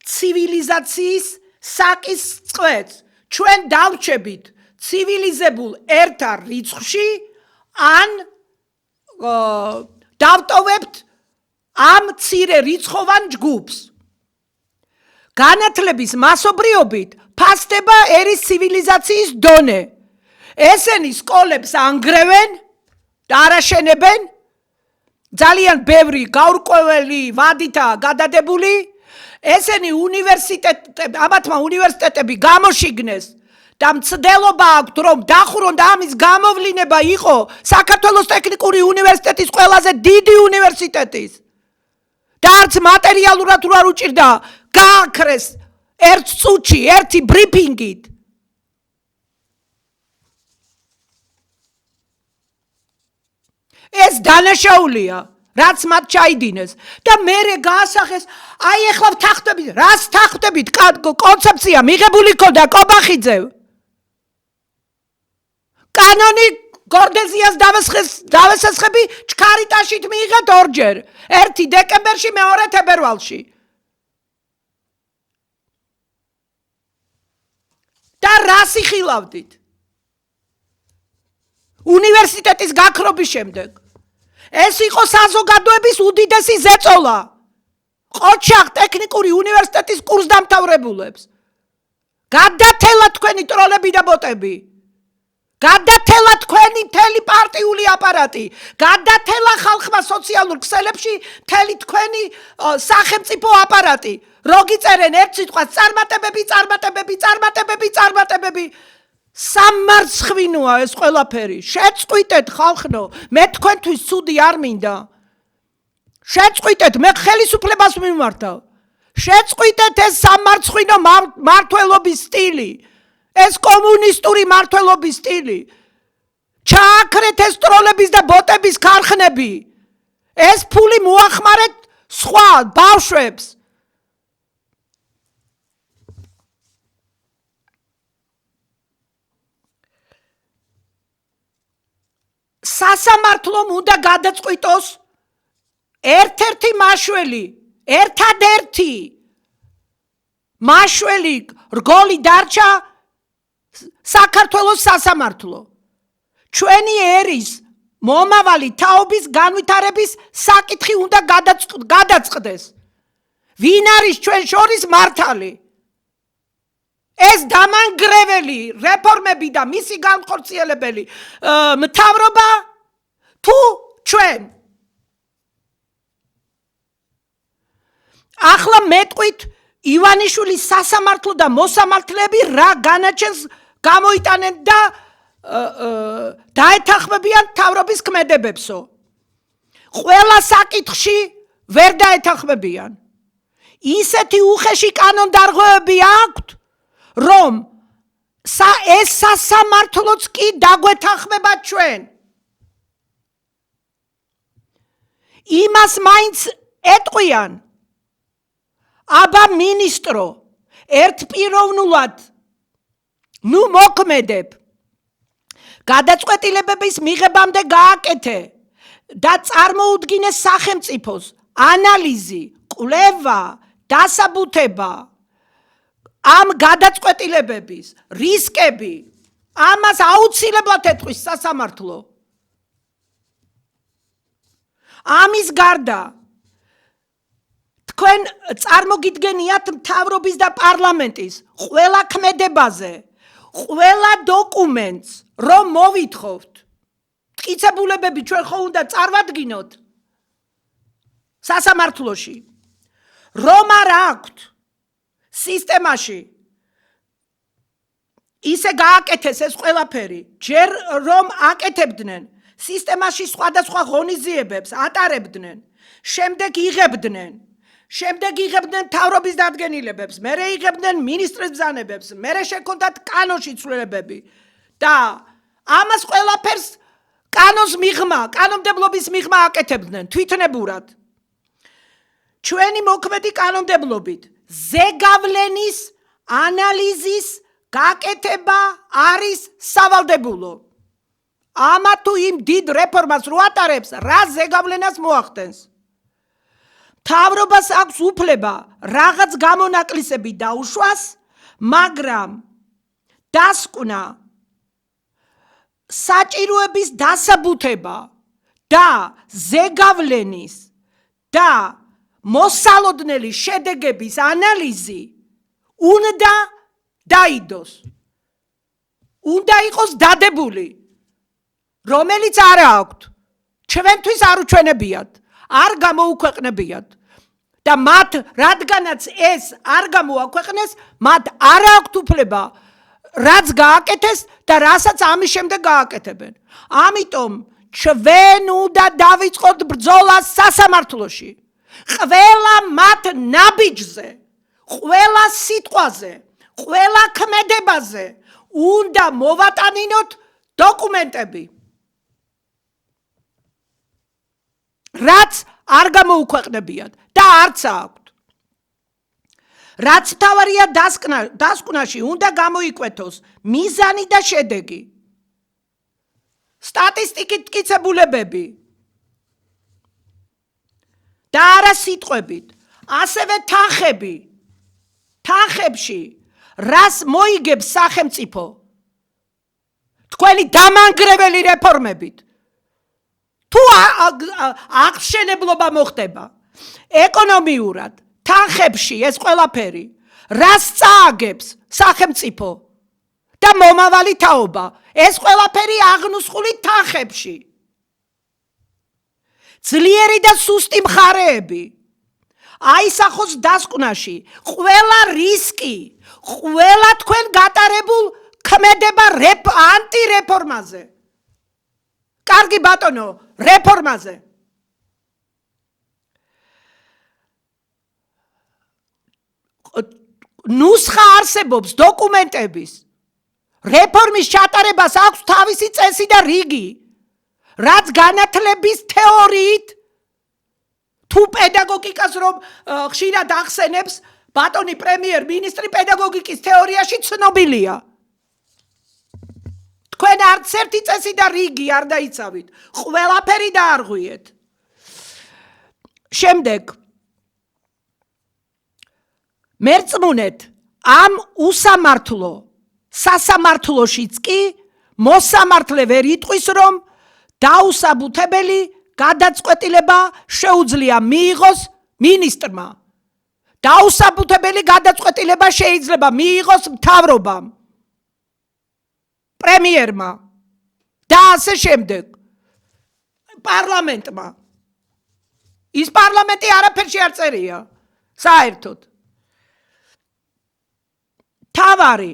Speaker 1: ცივილიზაციის საკის წყვეტს. ჩვენ დავრჩებით ცივილიზებულ ერთა რიცხვში ან დავტოვებთ ამ მცირე რიცხოვან ჯგუფს. განათლების მასობრიობით ფასდება ერის ცივილიზაციის დონე. ესენი სკოლებს ანგრევენ და არაშენებენ. ძალიან ბევრი გაურკვეველი ვადითაა გადადებული. ესენი ამათმა უნივერსიტეტები გამოშიგნეს და მცდელობა აქვთ რომ დახურონ და ამის გამოვლინება იყო საქართველოს ტექნიკური უნივერსიტეტის ყველაზე დიდი უნივერსიტეტის. და არც მატერიალურად არ უჭირდა გააქრეს ერთ წუთში ერთი ბრიფინგით. ეს დანაშაულია, რაც მათ ჩაიდინეს და მერე გაასახეს, აი ეხლა ვთანხმდებით, რას თანხმდებით, კონცეფცია მიღებული ქონდა კობახიძევ. კანონი გორდეზიას დავესესხები ჩქარიტაშით მიიღეთ ორჯერ, 1 დეკემბერში, 2 თებერვალში. და რას იხილავდით? უნივერსიტეტის გაქრობის შემდეგ. ეს იყო საზოგადოების უდიდესი ზეწოლა. ყოჩაღ ტექნიკური უნივერსიტეტის კურსდამთავრებულებს. გადათელა თქვენი ტროლები და ბოტები. გადათელა თქვენი მთელი პარტიული აპარატი. გადათელა ხალხმა სოციალურ ქსელებში მთელი თქვენი სახელმწიფო აპარატი. როგიწერენ ერთ სიტყვას წარმატებები. სამარცხვინოა ეს ყველაფერი. შეწყვიტეთ ხალხნო, მე თქვენთვის ცუდი არ მინდა. შეწყვიტეთ, მე ხელისუფლებას მიმართავ. შეწყვიტეთ ეს სამარცხვინო მმართველობის სტილი. ეს კომუნისტური მმართველობის სტილი. ჩააქრეთ ეს ტროლების და ბოტების ქარხნები. ეს ფული მოახმარეთ სხვა ბავშვებს. სასამართლომ უნდა გადაწყვიტოს ერთ-ერთი მაშველი, ერთადერთი მაშველი რგოლი დარჩა საქართველოს სასამართლო. ჩვენი ერის მომავალი თაობის განვითარების საკითხი უნდა გადაწყდეს. ვინ არის ჩვენ შორის მართალი? ეს დამანგრეველი რეფორმები და მისი განხორციელებელი მთავრობა თუ ჩვენ? ახლა მეტყვით ივანიშვილის სასამართლო და მოსამართლეები რა განაჩენს გამოიტანენ და დაეთანხმებიან მთავრობის ქმედებებსო. ყველა საკითხში ვერ დაეთანხმებიან. ისეთი უხეში კანონდარღვევები აქვთ, რომ ეს სასამართლოც კი დაგვეთანხმება ჩვენ. იმას მაინც ეტყვიან, აბა მინისტრო, ერთპიროვნულად ნუ მოქმედებ. გადაწყვეტილებების მიღებამდე გააკეთე და წარმოუდგინე სახელმწიფოს ანალიზი, კვლევა, დასაბუთება ამ გადაწყვეტილებების რისკები, ამას აუცილებლად ეთქვის სასამართლო. ამის გარდა თქვენ წარმოგიდგენიათ მთავრობის და პარლამენტის ყველა ქმედებაზე, ყველა დოკუმენტს რომ მოვითხოვთ. მტკიცებულებები ჩვენ ხო უნდა წარვადგინოთ სასამართლოში. რომ არ აქვთ სისტემაში ისე გააკეთეს ეს ყველაფერი, ჯერ რომ აკეთებდნენ სისტემაში სხვადასხვა ღონისძიებებს ატარებდნენ, შემდეგ იღებდნენ მთავრობის დადგენილებებს, მერე იღებდნენ მინისტრის ბრძანებებს, მერე შექონდათ კანონში ცვლილებები და ამას ყველაფერს კანონმდებლობის მიღმა აკეთებდნენ თვითნებურად. ჩვენი მოქმედი კანონმდებლობით ზეგავლენის ანალიზის გაკეთება არის სავალდებულო. ამა თუ იმ დიდ რეფორმას რო ატარებს, რა ზეგავლენას მოახდენს. მთავრობას აქვს უფლება რაღაც გამონაკლისები დაუშვას, მაგრამ დასკვნა, საჭიროების დასაბუთება და ზეგავლენის და მოსალოდნელი შედეგების ანალიზი უნდა დაიდოს. უნდა იყოს დადებული, რომელიც არ აქვთ. ჩვენთვის არ უჩვენებიათ, არ გამოუქვეყნებიათ. და მათ, რადგანაც ეს არ გამოაქვეყნეს, მათ არ აქვთ უფლება რაც გააკეთეს და რასაც ამის შემდეგ გააკეთებენ. ამიტომ ჩვენ უნდა დავიწყოთ ბრძოლა სასამართლოში. ყველა მათ ნაბიჯზე, ყველა სიტყვაზე, ყველა ქმედებაზე უნდა მოვატანინოთ დოკუმენტები. რაც არ გამოუქვეყნებიათ და არც აქვთ. რაც მთავარია დასკვნაში უნდა გამოიკვეთოს მიზანი და შედეგი. სტატისტიკით მტკიცებულებები და არა სიტყვებით, ასევე თანხებში, რას მოიგებს სახელმწიფო თქვენი დამანგრეველი რეფორმებით. თუ აღშენებლობა მოხდება ეკონომიურად, თანხებში ეს ყველაფერი, რას წააგებს სახელმწიფო და მომავალი თაობა, ეს ყველაფერი აღნუსხული თანხებში. ძლიერი და სუსტი მხარეები აისახოს დასკვნაში, ყველა რისკი, ყველა თქვენ გატარებულ ქმედება ანტირეფორმაზე. კარგი ბატონო, რეფორმაზე. ნუსხა არსებობს დოკუმენტების. რეფორმის ჩატარებას აქვს თავისი წესი და რიგი. რაც განათლების თეორიით თუ პედაგოგიკას რომ ხშირად ახსენებს ბატონი პრემიერ-მინისტრი პედაგოგიკის თეორიაში ცნობილია. თქვენ არც ერთი წესი და რიგი არ დაიცავით. ყველაფერი დაარღვიეთ. შემდეგ მერწმუნეთ ამ უსამართლო სასამართლოშიც კი მოსამართლე ვერ იტყვის რომ დაუსაბუთებელი გადაწყვეტილება შეუძლია მიიღოს მინისტრმა. დაუსაბუთებელი გადაწყვეტილება შეიძლება მიიღოს მთავრობამ, პრემიერმა და ასე შემდეგ პარლამენტმა. ის პარლამენტი არაფერში არ წერია საერთოდ. თავარი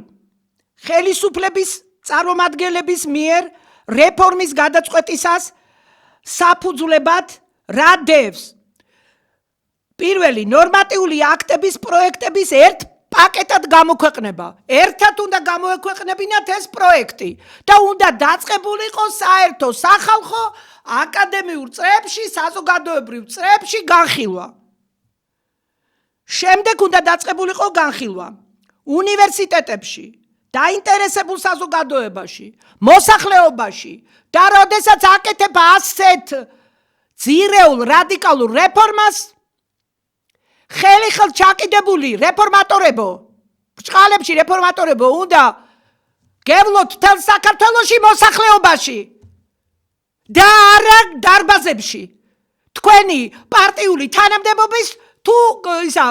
Speaker 1: ხელისუფლების წარმომადგენლების მიერ რეფორმის გადაწყვეტისას საფუძვლებად რა დევს? პირველი ნორმატიული აქტების პროექტების ერთ პაკეტად გამოქვეყნება. ერთად უნდა გამოექვეყნებინათ ეს პროექტი და უნდა დაწყებულიყო საერთო სახალხო აკადემიურ წრეებში, საზოგადოებრივ წრეებში განხილვა. შემდეგ უნდა დაწყებულიყო განხილვა უნივერსიტეტებში, დაინტერესებულ საზოგადოებაში, მოსახლეობაში და როდესაც აკეთებ ასეთ ძირეულ რადიკალურ რეფორმას, ხელი-ხელს ჩაკიდებული რეფორმატორებო, ბრჭყალებში რეფორმატორებო უნდა გევლოთ თელ საქართველოში მოსახლეობაში და არა დარბაზებში. თქვენი პარტიული თანამდებობის თუ ისა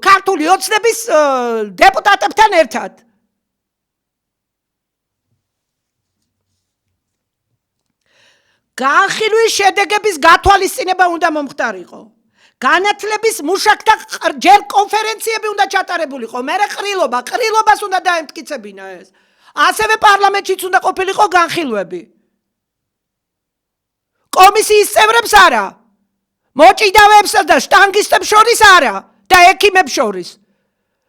Speaker 1: ქართული ოცნების დეპუტატებთან ერთად. განხილვის შედეგების გათვალისწინება უნდა მომხდარიყო. განათლების მუშაკთა ჯერ კონფერენციები უნდა ჩატარებულიყო, მერე ყრილობას უნდა დაემტკიცებინა ეს. ასევე პარლამენტშიც უნდა ყოფილიყო განხილვები. კომისიის წევრებს არა, მოჭიდავეებსა და შტანგისტებს შორის არა და ექიმებს შორის.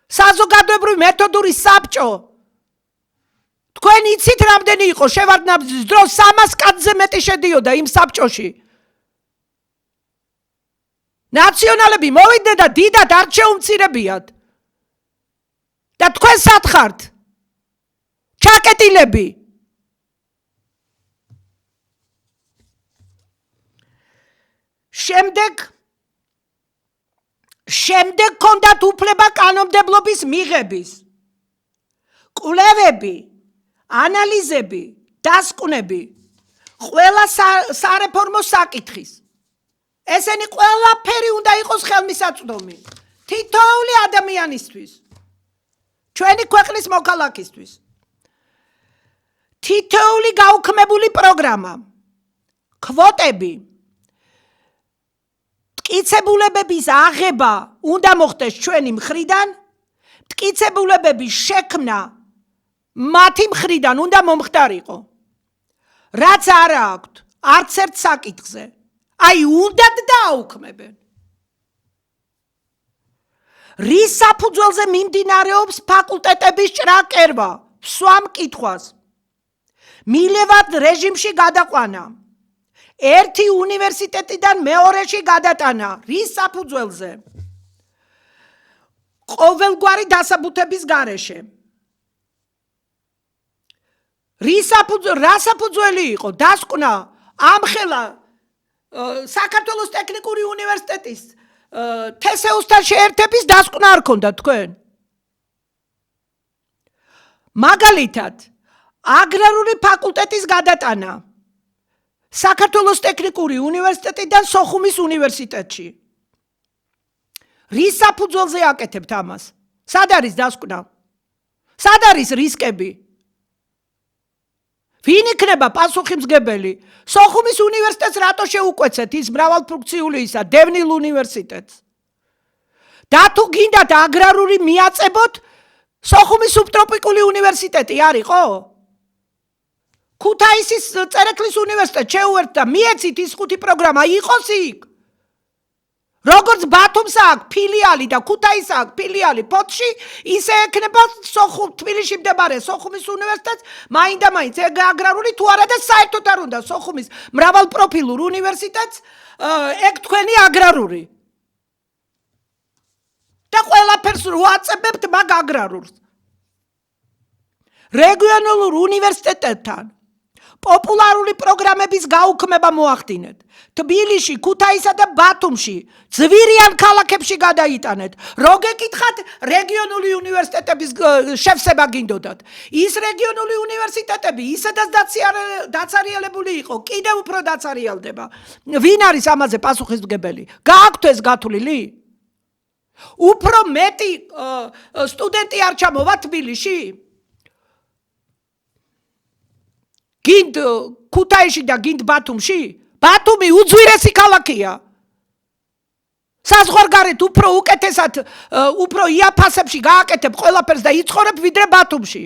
Speaker 1: საზოგადოებრივი მეთოდური საბჭო. თქვენ იცით რამდენი იყო შევარდნაძის დროს 300 კაცზე მეტი შედიოდა იმ საბჭოში. ნაციონალები მოვიდნენ და დიდად არ შეუმცირებიათ. და თქვენ სათხართ ჩაკეტილები. შემდეგ ქონდათ უფლება კანონმდებლობის მიღების. კვლევები, ანალიზები, დასკვნები, ყველა სარეფორმო საკითხის. ესენი ყველაფერი უნდა იყოს ხელმისაწვდომი. თითოეული ადამიანისთვის. ჩვენი ქვეყნის მოქალაქისთვის. თითოეული გაუქმებული პროგრამა. კვოტები. მტკიცებულებების აღება უნდა მოხდეს ჩვენი მხრიდან, მტკიცებულებების შექმნა მათი მხრიდან უნდა მომხდარიყო. რაც არ აქვთ არც ერთ საკითხზე, აი უნდათ დააუქმებენ. რის საფუძველზე მიმდინარეობს ფაკულტეტების ჭრა-კერვა, სვამ კითხვას. მილევად რეჟიმში გადაყვანა. ერთი უნივერსიტეტიდან მეორეში გადატანა. რის საფუძველზე? ყოველგვარი დასაბუთების გარეშე. რა საფუძველი იყო? დასკვნა ამხელა საქართველოს ტექნიკური უნივერსიტეტის თესეუსთან შეერთების დასკვნა არ ქონდა თქვენ? მაგალითად, აგრარული ფაკულტეტის გადატანა საქართველოს ტექნიკური უნივერსიტეტიდან სოხუმის უნივერსიტეტში. რის საფუძველზე აკეთებთ ამას? სად არის დასკვნა? სად არის რისკები? ვინ იქნება პასუხისმგებელი? სოხუმის უნივერსიტეტს რატო შეუკვეცეთ ის მრავალფუნქციული ისა დევნილ უნივერსიტეტს? და თუ გინდათ აგრარული მიაწებოთ, სოხუმის სუბტროპიკული უნივერსიტეტი არ იყო? ქუთაისის წერეთლის უნივერსიტეტს შეუერთდა, მიეცით ის 5 პროგრამა იყოს იქ. როგორც ბათუმს აქვს ფილიალი და ქუთაისს აქვს ფილიალი ფოთში, ისე ექნება თბილისში მდებარე სოხუმის უნივერსიტეტს, მაინდა-მაინც აგრარული თუ არა და საერთოდ არ უნდა სოხუმის მრავალპროფილურ უნივერსიტეტს ეგ თქვენი აგრარული. და ყველაფერს ვაწებებთ მაგ აგრარულს. რეგიონულ უნივერსიტეტებთან პოპულარული პროგრამების გაუქმება მოახდინეთ. თბილისში, ქუთაისსა და ბათუმში, ძვირიან ქალაქებში გადაიტანეთ. რო გეკითხათ რეგიონული უნივერსიტეტების შევსება გინდოდათ. ის რეგიონული უნივერსიტეტები ისედაც დაცარიელებული იყო, კიდევ უფრო დაცარიელდება. ვინ არის ამაზე პასუხისმგებელი? გააქვთ ეს გათვლილი? უფრო მეტი სტუდენტი არ ჩამოვა თბილისში? გინდ ქუთაისში და გინდ ბათუმში? ბათუმი უძვირესი ქალაქია. საზღვარგარეთ უფრო უკეთესად, უფრო იაფასებში გააკეთებ ყველაფერს და იცხოვრებ ვიდრე ბათუმში.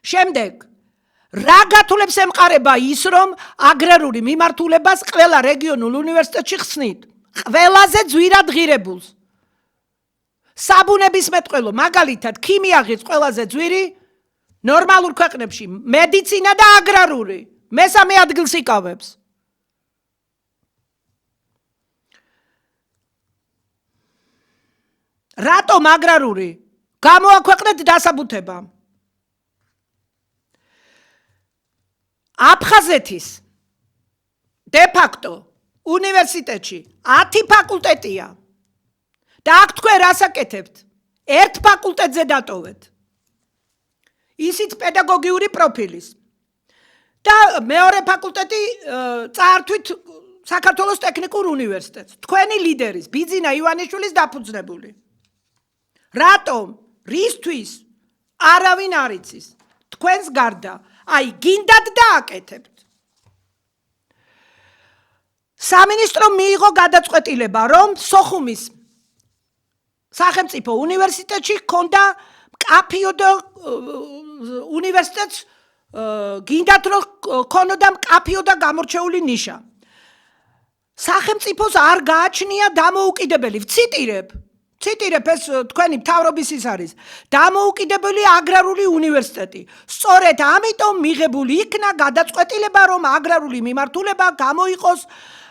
Speaker 1: შემდეგ, რა გათვლებს ემყარება ის, რომ აგრარული მიმართულებას ყველა რეგიონულ უნივერსიტეტში ხსნით? ყველაზე ძვირად ღირებულს. საბუნების მეტყველო, მაგალითად, ქიმიაღის ყველაზე ძვირი ნორმალურ ქვეყნებში, მედიცინა და აგრარული, მესამე ადგილს იკავებს. რატომ აგრარული გამოაქვეყნეთ დასაბუთება? აფხაზეთის დე-ფაქტო უნივერსიტეტში 10 ფაკულტეტია და აქ თქვენ რას აკეთებთ? ერთ ფაკულტეტზე დატოვეთ. ისიც პედაგოგიური პროფილის. და მეორე ფაკულტეტი წაართვით საქართველოს ტექნიკურ უნივერსიტეტს. თქვენი ლიდერის ბიძინა ივანიშვილის დაფუძნებული. რატომ? რისთვის? არავინ არ იცის. თქვენს გარდა. აი, გინდათ და აკეთებთ. სამინისტრომ მიიღო გადაწყვეტილება, რომ სოხუმის სახელმწიფო უნივერსიტეტში ჰქონდა მკაფიო და უნივერსიტეტს გინდათ რომ ჰქონოდა მკაფიო და გამორჩეული ნიშა. სახელმწიფოს არ გააჩნია დამოუკიდებელი, ვციტირებ, ეს თქვენი მთავრობის ის არის, დამოუკიდებელი აგრარული უნივერსიტეტი. სწორედ ამიტომ მიღებული იქნა გადაწყვეტილება, რომ აგრარული მიმართულება გამოიყოს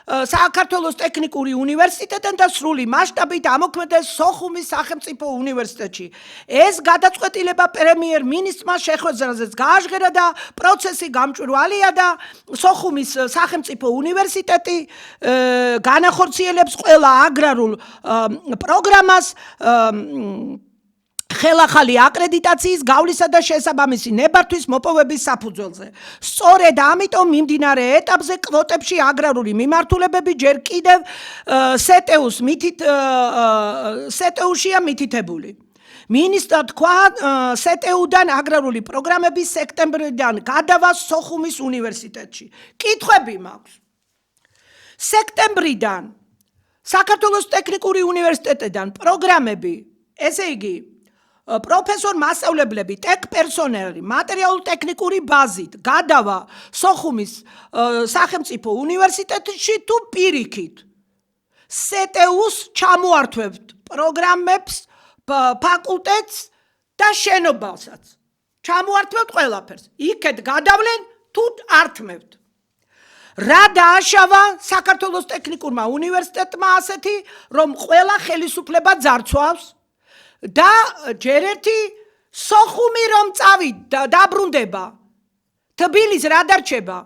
Speaker 1: საქართველოს ტექნიკური უნივერსიტეტთან და სრული მასშტაბით ამოქმედდეს სოხუმის სახელმწიფო უნივერსიტეტში. ეს გადაწყვეტილება პრემიერ-მინისტრმა შეხვედრაზეც გააჟღერა და პროცესი გამჭვირვალეა და სოხუმის სახელმწიფო უნივერსიტეტი განახორციელებს ყველა აგრარულ პროგრამას ხელახალი აკრედიტაციის გავლისა და შესაბამისი ნებართვის მოპოვების საფუძველზე. სწორედ ამიტომ მიმდინარე ეტაპზე კვოტებში აგრარული მიმართულებები ჯერ კიდევ სეტეუშია მითითებული. მინისტრმა თქვა სეტეუდან აგრარული პროგრამების სექტემბრიდან გადავა სოხუმის უნივერსიტეტში. კითხვები მაქვს. სექტემბრიდან საქართველოს ტექნიკური უნივერსიტეტიდან პროგრამები, ესე იგი პროფესორ მასწავლებლები, ტექ პერსონალი, მატერიალურ-ტექნიკური ბაზით გადავა სოხუმის სახელმწიფო უნივერსიტეტში თუ პირიქით. სეტეუს ჩამოართვებთ პროგრამებს, ფაკულტეტს და შენობასაც. ჩამოართვებთ ყველაფერს. იქეთ გადავლენ თუ ართმევთ. რა დააშავა საქართველოს ტექნიკურმა უნივერსიტეტმა ასეთი, რომ ყველა ხელისუფლება ძარცვავს? და ჯერ ერთი სოხუმი რომ დაბრუნდება, თბილისს რა დარჩება?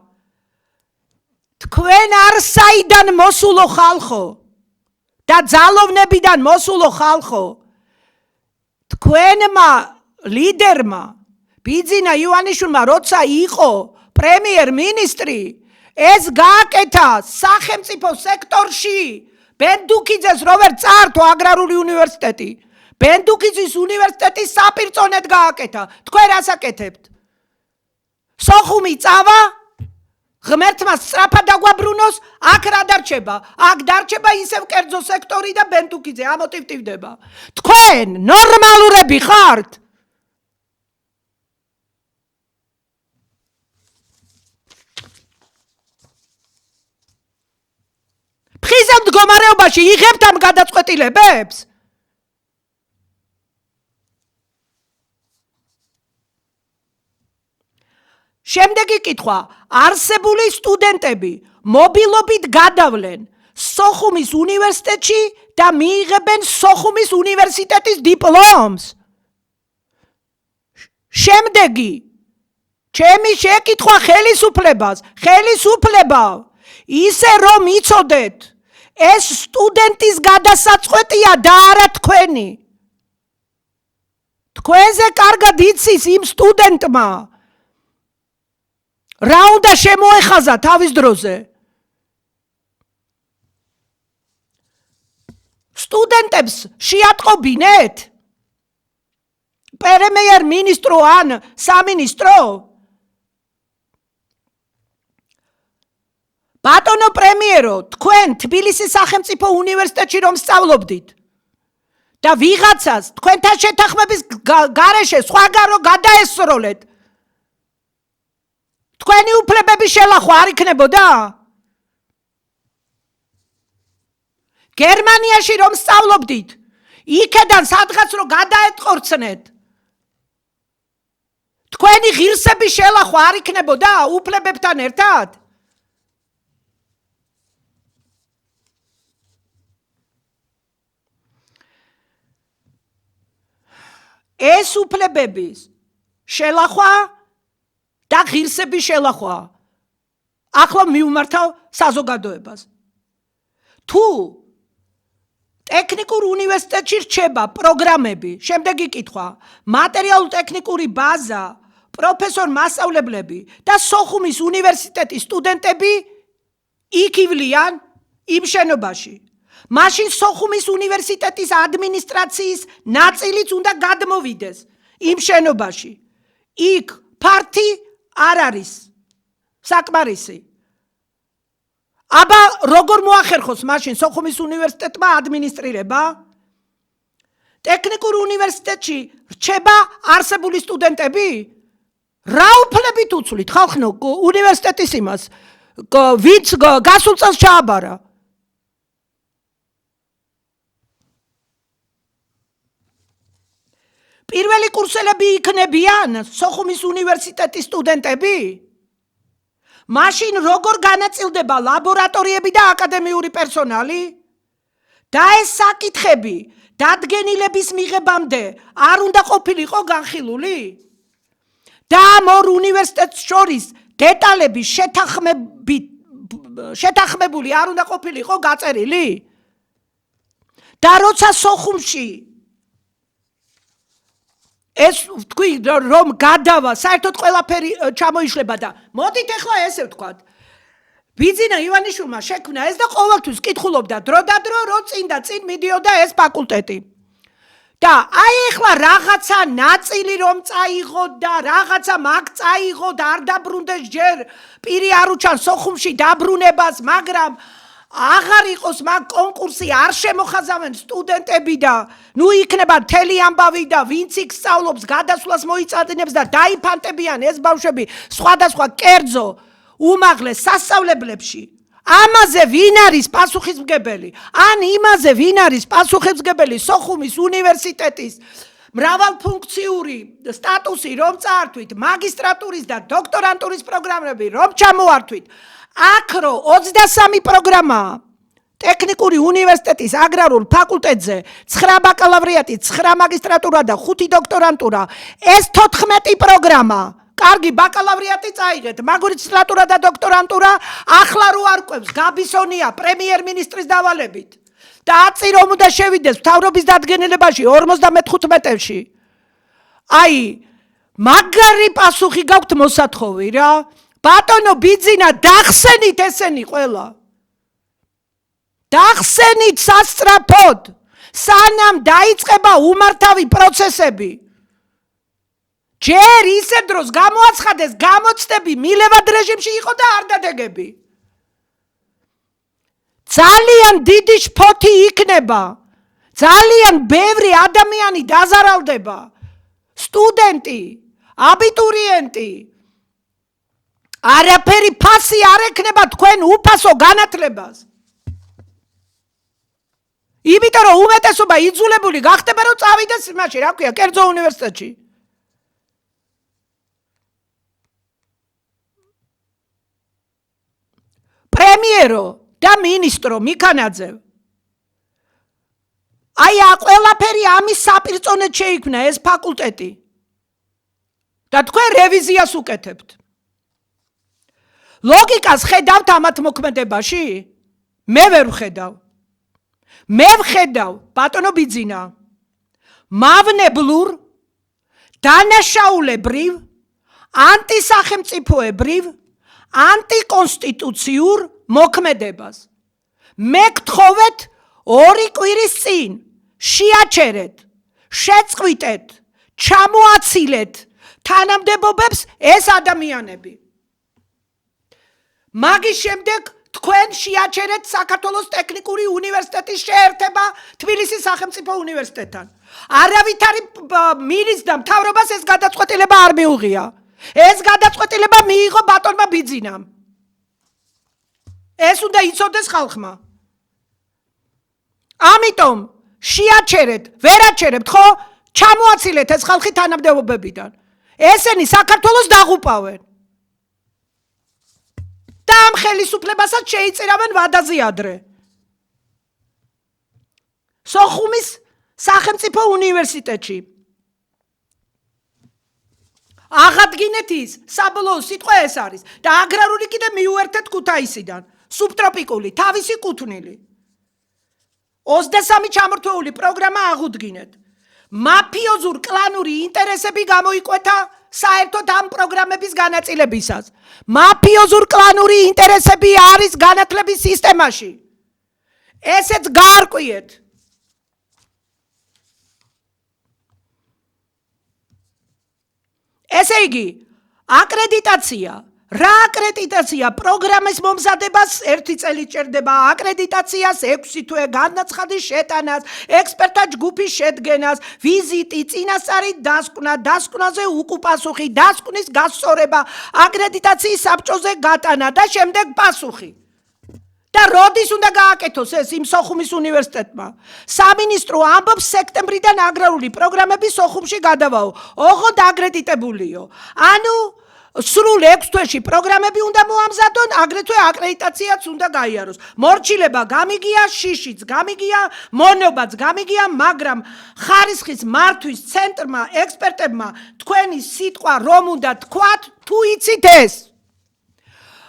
Speaker 1: თქვენ არსაიდან მოსულო ხალხო და ძალოვნებიდან მოსულო ხალხო, თქვენმა ლიდერმა ბიძინა ივანიშვილმა როცა იყო პრემიერ-მინისტრი, ეს გააკეთა სახელმწიფო სექტორში ბენდუკიძეს რო ვერ წაართვა აგრარული უნივერსიტეტი. ბენდუკიძის უნივერსიტეტი საპირწონედ გააკეთა. თქვენ რას აკეთებთ? სოხუმი წავა, ღმერთმა სწრაფად დაგვაბრუნოს, აქ რა დარჩება? აქ დარჩება ისევ კერძო სექტორი და ბენდუკიძე ამოტივტივდება. თქვენ ნორმალურები ხართ? ფხიზა მდგომარეობაში იღებთ ამ გადაწყვეტილებებს? შემდეგი კითხვა, არსებული სტუდენტები მობილობით გადავლენ სოხუმის უნივერსიტეტში და მიიღებენ სოხუმის უნივერსიტეტის დიპლომს. შემდეგი, ჩემი შეკითხვა ხელისუფლებას, ხელისუფლებავ, ისე რომ იცოდეთ, ეს სტუდენტის გადასაწყვეტია და არა თქვენი. თქვენზე კარგად იცის იმ სტუდენტმა, რა უნდა შემოეხაზა თავის დროზე? სტუდენტებს შეატყობინეთ? პრემიერ-მინისტრო ან სამინისტრო? ბატონო პრემიერო, თქვენ თბილისის სახელმწიფო უნივერსიტეტში რომ სწავლობდით და ვიღაცას თქვენთან შეთანხმების გარეშე სხვაგან რო გადაესროლეთ, თქვენი უფლებების შელახვა არ იქნებოდა? გერმანიაში რომ სწავლობდით, იქედან სადღაც რო გადაეტყორცნეთ, თქვენი ღირსების შელახვა არ იქნებოდა უფლებებთან ერთად? ეს უფლებების შელახვა და ღირსების შელახვა ახლა მივმართავ საზოგადოებას. თუ ტექნიკურ უნივერსიტეტში რჩება პროგრამები, შემდეგი კითხვა, მატერიალურ-ტექნიკური ბაზა, პროფესორ-მასწავლებლები და სოხუმის უნივერსიტეტის სტუდენტები იქ ივლიან იმ შენობაში. მაშინ სოხუმის უნივერსიტეტის ადმინისტრაციის ნაწილიც უნდა გადმოვიდეს იმ შენობაში. იქ ფართი არ არის საკმარისი. აბა როგორ მოახერხოს მაშინ სოხუმის უნივერსიტეტმა ადმინისტრირება? ტექნიკურ უნივერსიტეტში რჩება არსებული სტუდენტები? რა უფლებით უცვლით ხალხო უნივერსიტეტის იმას, ვინც გასულ წელს ჩააბარა? პირველი კურსელები იქნებიან სოხუმის უნივერსიტეტის სტუდენტები? მაშინ როგორ განაწილდება ლაბორატორიები და აკადემიური პერსონალი? და ეს საკითხები დადგენილების მიღებამდე არ უნდა ყოფილიყო განხილული? და ამ ორ უნივერსიტეტს შორის დეტალები შეთანხმებული არ უნდა ყოფილიყო გაწერილი? და როცა სოხუმში ეს თქვი რომ გადავა, საერთოდ ყველაფერი ჩამოიშლება და მოდით ახლა ესე ვთქვათ. ბიძინა ივანიშვილმა შექმნა ეს და ყოველთვის კითხულობდა დრო და დრო, რო წინ და წინ მიდიოდა ეს ფაკულტეტი. და აი ახლა რაღაცა ნაწილი რომ წაიღო და რაღაცა მაგ წაიღო და არ დაბრუნდეს ჯერ პირი არ უჩანს სოხუმში დაბრუნებას, მაგრამ აღარ იყოს მაგ კონკურსი, არ შემოხაზავენ სტუდენტები და ნუ იქნება მთელი ამბავი და ვინც იქ სწავლობს გადასვლას მოიწადინებს და დაიფანტებიან ეს ბავშვები სხვადასხვა კერძო უმაღლეს სასწავლებლებში. ამაზე ვინ არის პასუხისმგებელი? ან იმაზე ვინ არის პასუხისმგებელი სოხუმის უნივერსიტეტის მრავალფუნქციური სტატუსი რომ წაართვით, მაგისტრატურის და დოქტორანტურის პროგრამები რომ ჩამოართვით. აქ რო 23 პროგრამაა ტექნიკური უნივერსიტეტის აგრარულ ფაკულტეტზე 9 ბაკალავრიატი, 9 მაგისტრატურა და 5 დოქტორანტურა, ეს 14 პროგრამა. კარგი ბაკალავრიატი წაიღეთ, მაგისტრატურა და დოქტორანტურა ახლა რო არ ყვევს გაბისონია პრემიერ-მინისტრის დავალებით. და აწი რომ უნდა შევიდეს მთავრობის დადგენილებაში 55-ში. აი, მაგარი პასუხი გაქვთ მოსათხოვი რა. ბატონო ბიძინა, დახსენით ესენი ყველა. დახსენით სასწრაფოდ, სანამ დაიწყება უმართავი პროცესები. ჯერ ისე დროს გამოაცხადეს გამოცდები, მილევად რეჟიმში იყო და არ დადეგები. ძალიან დიდი შფოთი იქნება. ძალიან ბევრი ადამიანი დაზარალდება. სტუდენტი, აბიტურიენტი. არაფერი ფასი არ ექნება თქვენ უფასო განათლებას. იმიტომ რომ უმეტესობა იძულებული გახდება რომ წავიდეს იმაში, რა ქვია, კერძო უნივერსიტეტში. პრემიერო და მინისტრო მიქანაძე. აი ყველაფერი ამის საპირწონედ შეიქმნა ეს ფაკულტეტი. და თქვენ რევიზიას უკეთებთ. ლოგიკას ხედავთ ამათ მოქმედებაში? მე ვერ ვხედავ. მე ვხედავ, ბატონო ბიძინა, მავნებლურ, დანაშაულებრივ, ანტისახელმწიფოებრივ, ანტიკონსტიტუციურ მოქმედებას. მე გთხოვეთ 2 კვირის წინ შეაჩერეთ, შეწყვიტეთ, ჩამოაცილეთ თანამდებობებს ეს ადამიანები. მაგის შემდეგ თქვენ შეაჩერეთ საქართველოს ტექნიკური უნივერსიტეტის შეერთება თბილისის სახელმწიფო უნივერსიტეტთან. არავითარი მინისტრს და მთავრობას ეს გადაწყვეტილება არ მიუღია. ეს გადაწყვეტილება მიიღო ბატონმა ბიძინამ. ეს უნდა იცოდეს ხალხმა. ამიტომ შეაჩერეთ, ვერ აჩერებთ ხო? ჩამოაცილეთ ეს ხალხი თანამდებობებიდან. ესენი საქართველოს დაღუპავენ. და ამ ხელისუფლებასაც შეიწირავენ ვადაზე ადრე. სოხუმის სახელმწიფო უნივერსიტეტში აღადგინეთ ის, საბოლოო სიტყვა ეს არის და აგრარული კიდე მიუერთეთ ქუთაისიდან, სუბტროპიკული, თავისი კუთვნილი. 23 ჩამორთვეული პროგრამა აღუდგინეთ. მაფიოზურ კლანური ინტერესები გამოიკვეთა საერთოდ ამ პროგრამების განაწილებისას. მაფიოზურ კლანური ინტერესები არის განათლების სისტემაში. ესეც გაარკვიეთ. ესე იგი, აკრედიტაცია, რა აკრედიტაცია პროგრამის მომზადებას 1 წელი ჭირდება, აკრედიტაციას 6 თვე, განაცხადის შეტანას, ექსპერტთა ჯგუფის შედგენას, ვიზიტი, წინასწარი დასკვნა, დასკვნაზე უკუპასუხი, დასკვნის გასწორება, აკრედიტაციის საბჭოზე გატანა და შემდეგ პასუხი. და როდის უნდა გააკეთოს ეს იმ სოხუმის უნივერსიტეტმა? სამინისტრო ამბობს სექტემბრიდან აგრარული პროგრამები სოხუმში გადავაო. ოღონდ აკრედიტებულიო. ანუ სრულ 6 თვეში პროგრამები უნდა მოამზადონ, აგრეთვე აკრედიტაციაც უნდა გაიაროს. მორჩილება გამიგია, შიშიც გამიგია, მონობაც გამიგია, მაგრამ ხარისხის მართვის ცენტრმა, ექსპერტებმა თქვენი სიტყვა რომ უნდა თქვათ, თუ იცით ეს?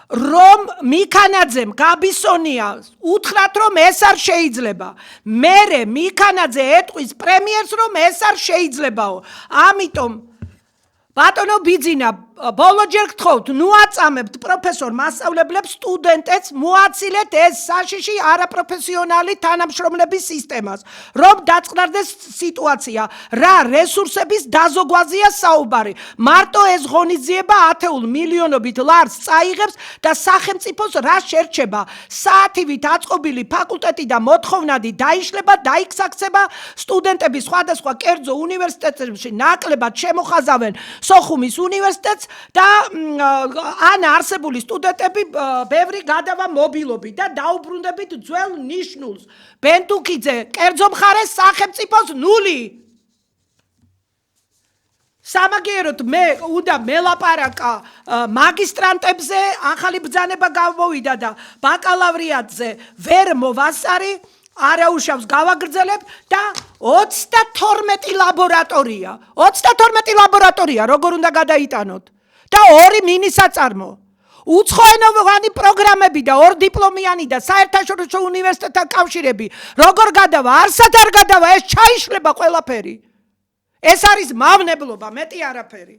Speaker 1: რომ მიქანაძემ გაბისონია უთხრათ რომ ეს არ შეიძლება. მერე მიქანაძე ეტყვის პრემიერს რომ ეს არ შეიძლებაო. ამიტომ ბატონო ბიძინა, ბოლოჯერ გთხოვთ, ნუ აწამებთ პროფესორ მასწავლებლებს, სტუდენტებს, მოაცილეთ ეს საშიში არაპროფესიონალი თანამშრომლების სისტემას, რომ დაწყნარდეს სიტუაცია, რა რესურსების დაზოგვაზია საუბარი. მარტო ეს ღონისძიება ათეულ მილიონობით ლარს წაიღებს და სახელმწიფოს რა შერჩება. საათივით აწყობილი ფაკულტეტი და მოთხოვნადი დაიშლება, დაიქსაქცება, სტუდენტები სხვადასხვა კერძო უნივერსიტეტებში ნაკლებად შემოხაზავენ სოხუმის უნივერსიტეტს და ან არსებული სტუდენტები ბევრი გადავა მობილობით და დაუბრუნდებით ძველ ნიშნულს. ბენდუკიძე, კერძო მხარეს სახელმწიფოს ნული. სამაგიეროდ მე უნდა მელაპარაკა მაგისტრანტებზე, ახალი ბრძანება გამოვიდა და ბაკალავრიატზე ვერ მოვასწარი. არაუშავს გავაგრძელებ და 32 ლაბორატორია. 32 ლაბორატორია როგორ უნდა გადაიტანოთ? და 2 მინისაწარმო. უცხოენოვანი პროგრამები და 2 დიპლომიანი და საერთაშორისო უნივერსიტეტთა კავშირები. როგორ გადავა? არსად არ გადავა, ეს ჩაიშლება ყველაფერი. ეს არის მავნებლობა, მეტი არაფერი.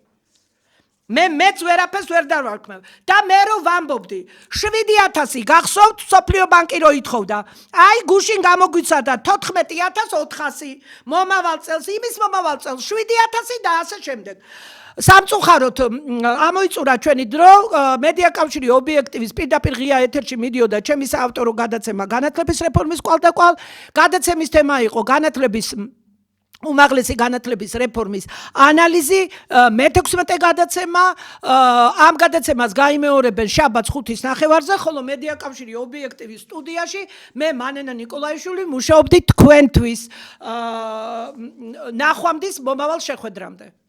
Speaker 1: მეც ვერაფერს ვერ დავარქმევ და მე რომ ვამბობდი 7,000 გახსოვთ სოფლიო ბანკი რო ითხოვდა აი გუშინ გამოგვიცადა 14,400 მომავალ წელს იმის მომავალ წელს 7,000 და ასე შემდეგ სამწუხაროდ ამოიწურა ჩვენი დრო მედია კავშირი ობიექტივის პირდაპირ ღია ეთერში მიდიოდა ჩემი საავტორო გადაცემა განათლების რეფორმის კვალდაკვალ გადაცემის თემა იყო განათლების უმაღლესი განათლების რეფორმის ანალიზი მე-16 გადაცემა ამ გადაცემას გაიმეორებენ შაბათს 5-ის ნახევარზე ხოლო მედია კავშირი ობიექტივის სტუდიაში მე მანენა ნიკოლაიშვილი მუშაობდი თქვენთვის ნახვამდის მომავალ შეხვედრამდე